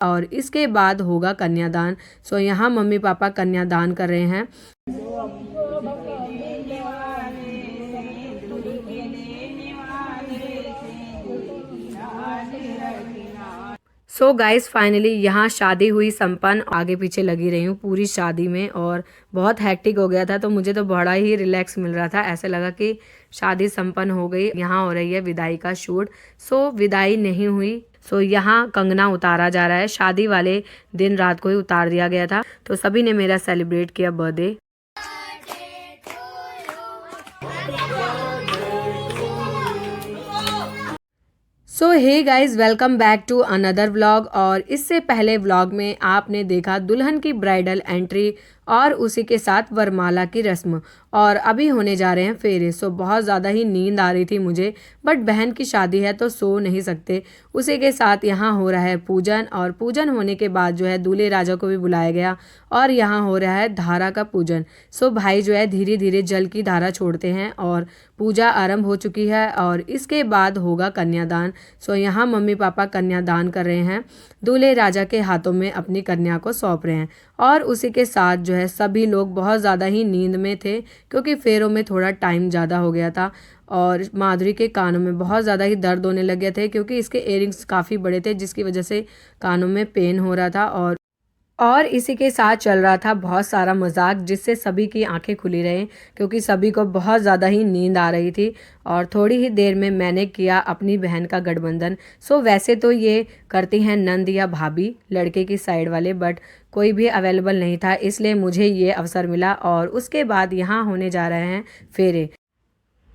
और इसके बाद होगा कन्यादान। सो यहाँ मम्मी पापा कन्यादान कर रहे हैं। सो गाइस फाइनली यहाँ शादी हुई संपन्न। आगे पीछे लगी रही हूँ पूरी शादी में और बहुत हैक्टिक हो गया था, तो मुझे तो बड़ा ही रिलैक्स मिल रहा था। ऐसे लगा कि शादी संपन्न हो गई। यहाँ हो रही है विदाई का शूट। सो विदाई नहीं हुई। सो यहाँ कंगना उतारा जा रहा है। शादी वाले दिन रात को ही उतार दिया गया था, तो सभी ने मेरा सेलिब्रेट किया birthday. So hey guys, welcome back to another vlog. और इससे पहले व्लॉग में आपने देखा दुल्हन की ब्राइडल एंट्री और उसी के साथ वरमाला की रस्म, और अभी होने जा रहे हैं फेरे। सो बहुत ज़्यादा ही नींद आ रही थी मुझे, बट बहन की शादी है तो सो नहीं सकते। उसी के साथ यहाँ हो रहा है पूजन, और पूजन होने के बाद जो है दूल्हे राजा को भी बुलाया गया और यहाँ हो रहा है धारा का पूजन। सो भाई जो है धीरे धीरे जल की धारा छोड़ते हैं और पूजा आरंभ हो चुकी है, और इसके बाद होगा कन्यादान। सो यहाँ मम्मी पापा कन्यादान कर रहे हैं, दूल्हे राजा के हाथों में अपनी कन्या को सौंप रहे हैं। और उसी के साथ जो है सभी लोग बहुत ज़्यादा ही नींद में थे, क्योंकि फेरों में थोड़ा टाइम ज़्यादा हो गया था। और माधुरी के कानों में बहुत ज़्यादा ही दर्द होने लग गए थे, क्योंकि इसके इयररिंग्स काफ़ी बड़े थे, जिसकी वजह से कानों में पेन हो रहा था। और इसी के साथ चल रहा था बहुत सारा मजाक, जिससे सभी की आंखें खुली रहीं, क्योंकि सभी को बहुत ज़्यादा ही नींद आ रही थी। और थोड़ी ही देर में मैंने किया अपनी बहन का गठबंधन। सो वैसे तो ये करती हैं नंद या भाभी, लड़के की साइड वाले, बट कोई भी अवेलेबल नहीं था, इसलिए मुझे ये अवसर मिला। और उसके बाद यहाँ होने जा रहे हैं फेरे।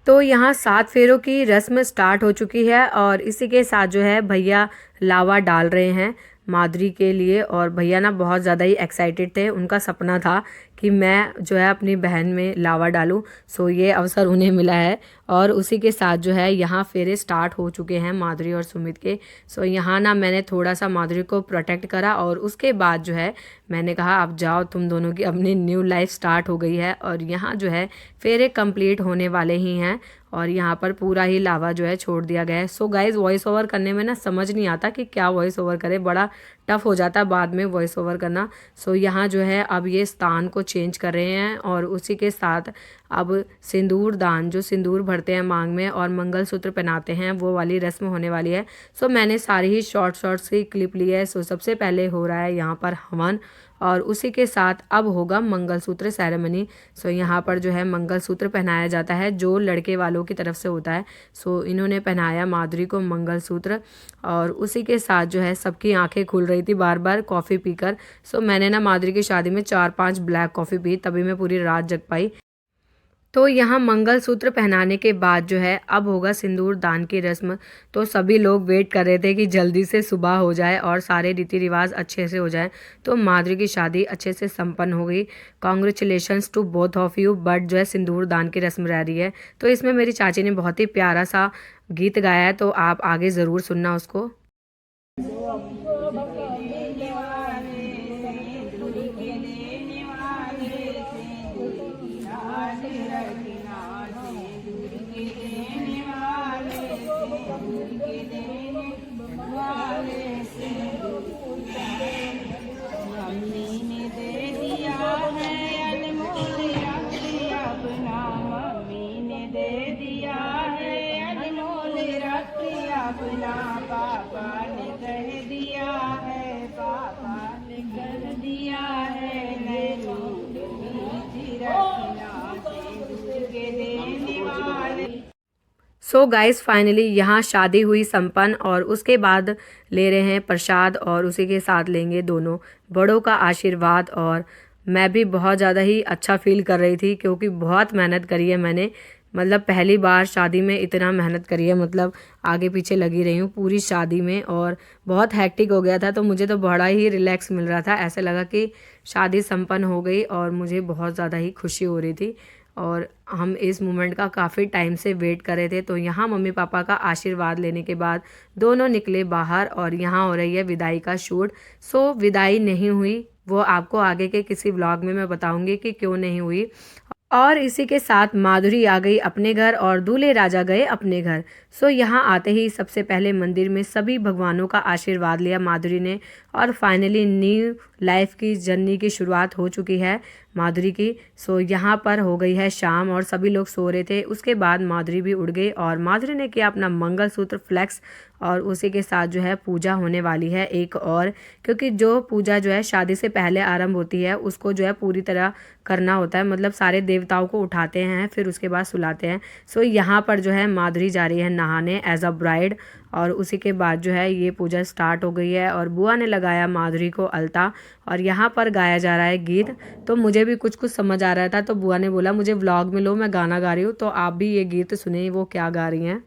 तो यहाँ 7 फेरों की रस्म स्टार्ट हो चुकी है, और इसी के साथ जो है भैया लावा डाल रहे हैं माधुरी के लिए। और भैया ना बहुत ज़्यादा ही एक्साइटेड थे, उनका सपना था कि मैं जो है अपनी बहन में लावा डालूं। सो ये अवसर उन्हें मिला है। और उसी के साथ जो है यहाँ फेरे स्टार्ट हो चुके हैं माधुरी और सुमित के। सो यहाँ ना मैंने थोड़ा सा माधुरी को प्रोटेक्ट करा, और उसके बाद जो है मैंने कहा अब जाओ, तुम दोनों की अपनी न्यू लाइफ स्टार्ट हो गई है। और यहाँ जो है फेरे कंप्लीट होने वाले ही हैं, और यहाँ पर पूरा ही लावा जो है छोड़ दिया गया है। सो गाइज वॉइस ओवर करने में ना समझ नहीं आता कि क्या वॉइस ओवर करे, बड़ा टफ हो जाता है बाद में वॉइस ओवर करना। सो यहाँ जो है अब ये स्थान को चेंज कर रहे हैं, और उसी के साथ अब सिंदूर दान, जो सिंदूर भरते हैं मांग में और मंगलसूत्र पहनाते हैं, वो वाली रस्म होने वाली है। सो मैंने सारी ही शॉर्ट्स की क्लिप ली है। सो सबसे पहले हो रहा है यहाँ पर हवन, और उसी के साथ अब होगा मंगलसूत्र सेरेमनी। सो यहाँ पर जो है मंगलसूत्र पहनाया जाता है, जो लड़के वालों की तरफ से होता है। सो इन्होंने पहनाया माधुरी को मंगलसूत्र, और उसी के साथ जो है सबकी आंखें खुल रही थी बार बार कॉफ़ी पीकर। सो मैंने ना माधुरी की शादी में 4-5 ब्लैक कॉफ़ी पी, तभी मैं पूरी रात जग पाई। तो यहाँ मंगलसूत्र पहनाने के बाद जो है अब होगा सिंदूर दान की रस्म। तो सभी लोग वेट कर रहे थे कि जल्दी से सुबह हो जाए और सारे रीति रिवाज अच्छे से हो जाए। तो माधुरी की शादी अच्छे से संपन्न हो गई। Congratulations to both of you. But जो है सिंदूर दान की रस्म रह रही है। तो इसमें मेरी चाची ने बहुत ही प्यारा सा गीत गाया है, तो आप आगे ज़रूर सुनना उसको। पापा ने कह दिया है, पापा ने कर दिया है, सो गाइस फाइनली यहाँ शादी हुई संपन्न, और उसके बाद ले रहे हैं प्रसाद, और उसी के साथ लेंगे दोनों बड़ों का आशीर्वाद। और मैं भी बहुत ज़्यादा ही अच्छा फील कर रही थी, क्योंकि बहुत मेहनत करी है मैंने। मतलब पहली बार शादी में इतना मेहनत करी है, मतलब आगे पीछे लगी रही हूँ पूरी शादी में, और बहुत हैक्टिक हो गया था, तो मुझे तो बड़ा ही रिलैक्स मिल रहा था। ऐसे लगा कि शादी संपन्न हो गई, और मुझे बहुत ज़्यादा ही खुशी हो रही थी। और हम इस मोमेंट का काफ़ी टाइम से वेट कर रहे थे। तो यहाँ मम्मी पापा का आशीर्वाद लेने के बाद दोनों निकले बाहर, और यहाँ हो रही है विदाई का शूट। सो विदाई नहीं हुई, वो आपको आगे के किसी व्लॉग में मैं बताऊंगी कि क्यों नहीं हुई। और इसी के साथ माधुरी आ गई अपने घर, और दूल्हे राजा गए अपने घर। सो यहाँ आते ही सबसे पहले मंदिर में सभी भगवानों का आशीर्वाद लिया माधुरी ने, और फाइनली न्यू लाइफ की जर्नी की शुरुआत हो चुकी है माधुरी की। सो यहाँ पर हो गई है शाम और सभी लोग सो रहे थे। उसके बाद माधुरी भी उठ गई और माधुरी ने किया अपना मंगलसूत्र फ्लेक्स और उसी के साथ जो है पूजा होने वाली है एक और, क्योंकि जो पूजा जो है शादी से पहले आरंभ होती है उसको जो है पूरी तरह करना होता है, मतलब सारे देवताओं को उठाते हैं फिर उसके बाद सुलाते हैं। सो यहाँ पर जो है माधुरी जा रही है नहाने एज अ ब्राइड और उसी के बाद जो है ये पूजा स्टार्ट हो गई है और बुआ ने लगाया माधुरी को अलता और यहाँ पर गाया जा रहा है गीत। तो मुझे भी कुछ कुछ समझ आ रहा था तो बुआ ने बोला मुझे व्लॉग में लो, मैं गाना गा रही हूँ, तो आप भी ये गीत सुने वो क्या गा रही हैं।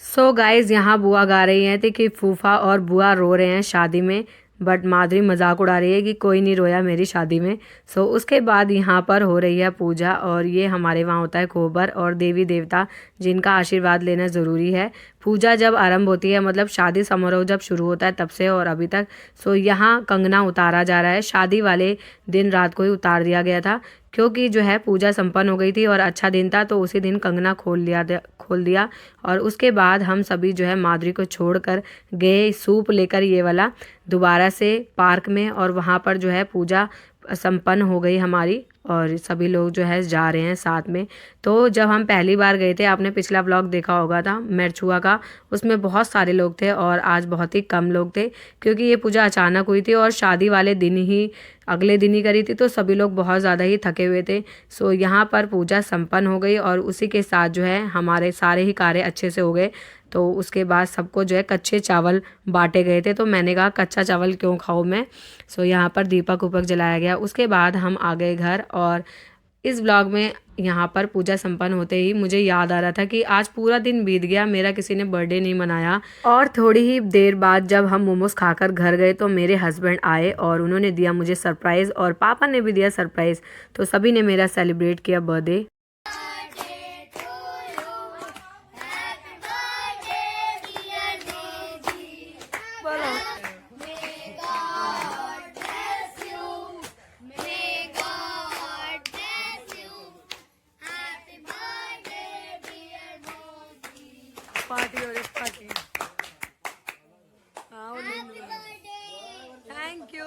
सो गाइज यहाँ बुआ गा रही हैं थी कि फूफा और बुआ रो रहे हैं शादी में, बट माधुरी मजाक उड़ा रही है कि कोई नहीं रोया मेरी शादी में। सो उसके बाद यहाँ पर हो रही है पूजा और ये हमारे वहाँ होता है कोबर और देवी देवता जिनका आशीर्वाद लेना ज़रूरी है। पूजा जब आरंभ होती है मतलब शादी समारोह जब शुरू होता है तब से और अभी तक। सो यहाँ कंगना उतारा जा रहा है, शादी वाले दिन रात को ही उतार दिया गया था क्योंकि जो है पूजा संपन्न हो गई थी और अच्छा दिन था तो उसी दिन कंगना खोल दिया और उसके बाद हम सभी जो है माधुरी को छोड़कर गए सूप लेकर ये वाला दोबारा से पार्क में और वहाँ पर जो है पूजा संपन्न हो गई हमारी और सभी लोग जो है जा रहे हैं साथ में। तो जब हम पहली बार गए थे, आपने पिछला व्लॉग देखा होगा था मेरछुआ का, उसमें बहुत सारे लोग थे और आज बहुत ही कम लोग थे क्योंकि ये पूजा अचानक हुई थी और शादी वाले दिन ही अगले दिन ही करी थी तो सभी लोग बहुत ज़्यादा ही थके हुए थे। सो यहाँ पर पूजा संपन्न हो गई और उसी के साथ जो है हमारे सारे ही कार्य अच्छे से हो गए। तो उसके बाद सबको जो है कच्चे चावल बांटे गए थे तो मैंने कहा कच्चा चावल क्यों खाऊं मैं। सो यहाँ पर दीपक उपक जलाया गया। उसके बाद हम आ गए घर और इस ब्लॉग में यहाँ पर पूजा संपन्न होते ही मुझे याद आ रहा था कि आज पूरा दिन बीत गया, मेरा किसी ने बर्थडे नहीं मनाया। और थोड़ी ही देर बाद जब हम मोमोज खाकर घर गए तो मेरे हस्बैंड आए और उन्होंने दिया मुझे सरप्राइज़ और पापा ने भी दिया सरप्राइज़, तो सभी ने मेरा सेलिब्रेट किया बर्थडे। पार्टी हो रही पार्टी। Thank you.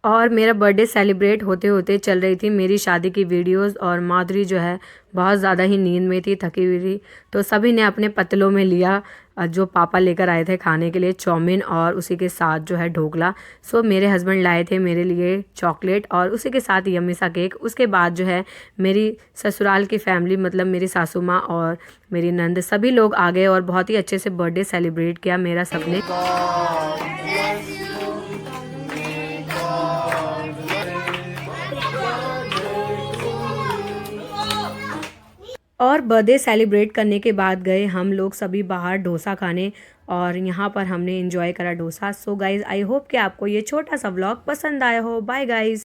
और मेरा बर्थडे सेलिब्रेट होते होते चल रही थी मेरी शादी की वीडियोस और माधुरी जो है बहुत ज़्यादा ही नींद में थी, थकी हुई थी। तो सभी ने अपने पतलों में लिया जो पापा लेकर आए थे खाने के लिए चाउमीन और उसी के साथ जो है ढोकला। सो मेरे हस्बैंड लाए थे मेरे लिए चॉकलेट और उसी के साथ यम्मी सा केक। उसके बाद जो है मेरी ससुराल की फैमिली मतलब मेरी सासू माँ और मेरी नंद सभी लोग आ गए और बहुत ही अच्छे से बर्थडे सेलिब्रेट किया मेरा सबने। और बर्थडे सेलिब्रेट करने के बाद गए हम लोग सभी बाहर डोसा खाने और यहाँ पर हमने एंजॉय करा dosa. So guys I hope कि आपको ये छोटा सा व्लॉग पसंद आया हो। Bye guys.